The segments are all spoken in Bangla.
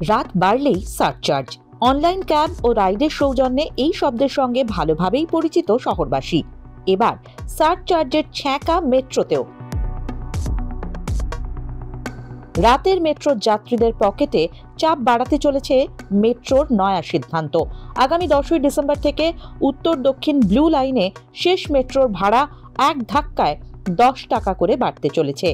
রাত বাড়লেই সারচার্জ। অনলাইন ক্যাব ও রাইডের সৌজন্যে এই শব্দের সঙ্গে ভালোভাবেই পরিচিত শহরবাসী। এবার সারচার্জের ছ্যাঁকা মেট্রোতেও। রাতের মেট্রোর যাত্রীদের পকেটে চাপ বাড়াতে চলেছে মেট্রোর নয়া সিদ্ধান্ত। আগামী 10ই ডিসেম্বর থেকে উত্তর দক্ষিণ ব্লু লাইনে শেষ মেট্রোর ভাড়া এক ধাক্কায় 10 টাকা করে বাড়তে চলেছে।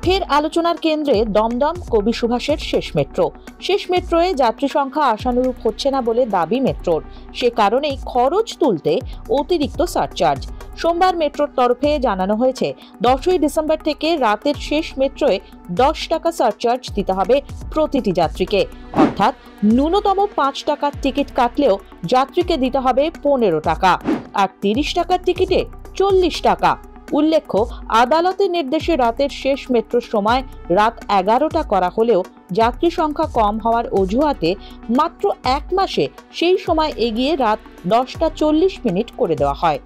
ফের আলোচনার কেন্দ্রে দমদম কবি সুভাষের শেষ মেট্রোয়ে যাত্রী সংখ্যা আশানুরূপ হচ্ছে না বলে দাবি মেট্রোর। সে কারণেই খরচ তুলতে অতিরিক্ত সারচার্জ। সোমবার মেট্রোর তরফে জানানো হয়েছে 10ই ডিসেম্বর থেকে রাতের শেষ মেট্রোয় 10 টাকা সারচার্জ দিতে হবে প্রতিটি যাত্রীকে। অর্থাৎ ন্যূনতম 5 টাকার টিকিট কাটলেও যাত্রীকে দিতে হবে 15 টাকা, আর 30 টাকার টিকিটে 40 টাকা। উল্লেখ্য, আদালতের নির্দেশে রাতের শেষ মেট্রোর সময় রাত 11টা করা হলেও যাত্রী সংখ্যা কম হওয়ার অজুহাতে মাত্র 1 মাসে সেই সময় এগিয়ে রাত 10:40 করে দেওয়া হয়।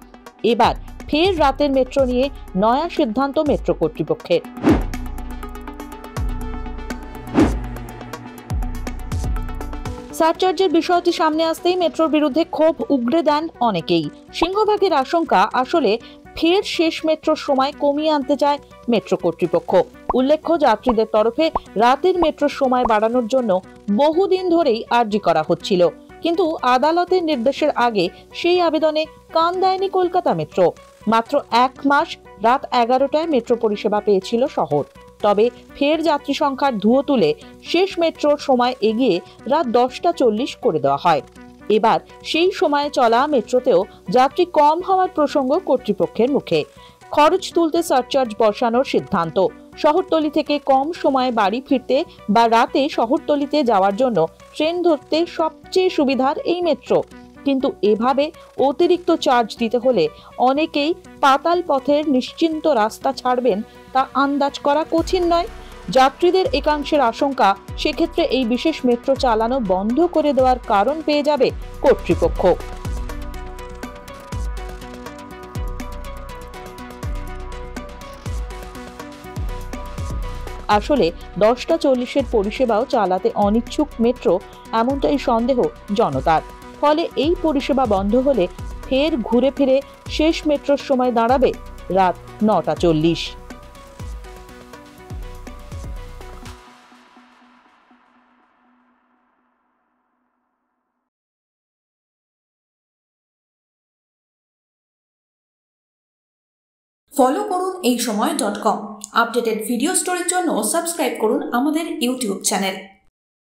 এবার ফের রাতের মেট্রো নিয়ে নয়া সিদ্ধান্ত মেট্রো কর্তৃপক্ষের। সারচার্জের বিষয়টি সামনে আসতেই মেট্রোর বিরুদ্ধে ক্ষোভ উগরে দেন অনেকেই। সিংহভাগের আশঙ্কা, আসলে ফের শেষ মেট্রোর সময় কমিয়ে আনতে চায় মেট্রো কর্তৃপক্ষ। উল্লেখ্য, যাত্রীদের তরফে রাতের মেট্রোর সময় বাড়ানোর জন্য বহুদিন ধরেই আর্জি করা হচ্ছিল, কিন্তু আদালতের নির্দেশের আগে সেই আবেদনে কান দেয়নি কলকাতা মেট্রো। মাত্র 1 মাস রাত 11টায় মেট্রো পরিষেবা পেয়েছিল শহর। তবে ফের যাত্রী সংখ্যার ধুয়ো তুলে শেষ মেট্রোর সময় এগিয়ে রাত 10:40 করে দেওয়া হয়। এবার সেই সময়ে চলা মেট্রোতেও যাত্রী কম হওয়ার প্রসঙ্গ কর্তৃপক্ষের মুখে। খরচ তুলতে সারচার্জ বসানোর সিদ্ধান্ত। শহরতলি থেকে কম সময়ে বাড়ি ফিরতে বা রাতে শহরতলিতে যাওয়ার জন্য ট্রেন ধরতে সবচেয়ে সুবিধার এই মেট্রো। কিন্তু এভাবে অতিরিক্ত চার্জ দিতে হলে অনেকেই পাতাল পথের নিশ্চিন্ত রাস্তা ছাড়বেন তা আন্দাজ করা কঠিন নয়। যাত্রীদের একাংশের আশঙ্কা, সেক্ষেত্রে এই বিশেষ মেট্রো চালানো বন্ধ করে দেওয়ার কারণ পেয়ে যাবে কর্তৃপক্ষ। আসলে 10:40 পরিষেবাও চালাতে অনিচ্ছুক মেট্রো, এমনটাই সন্দেহ জনতার। ফলে এই পরিষেবা বন্ধ হলে ফের ঘুরে ফিরে শেষ মেট্রোর সময় দাঁড়াবে রাত 9:40। ফলো করুন এইসময়.com। আপডেটেড ভিডিও স্টোরির জন্য সাবস্ক্রাইব করুন আমাদের ইউটিউব চ্যানেল।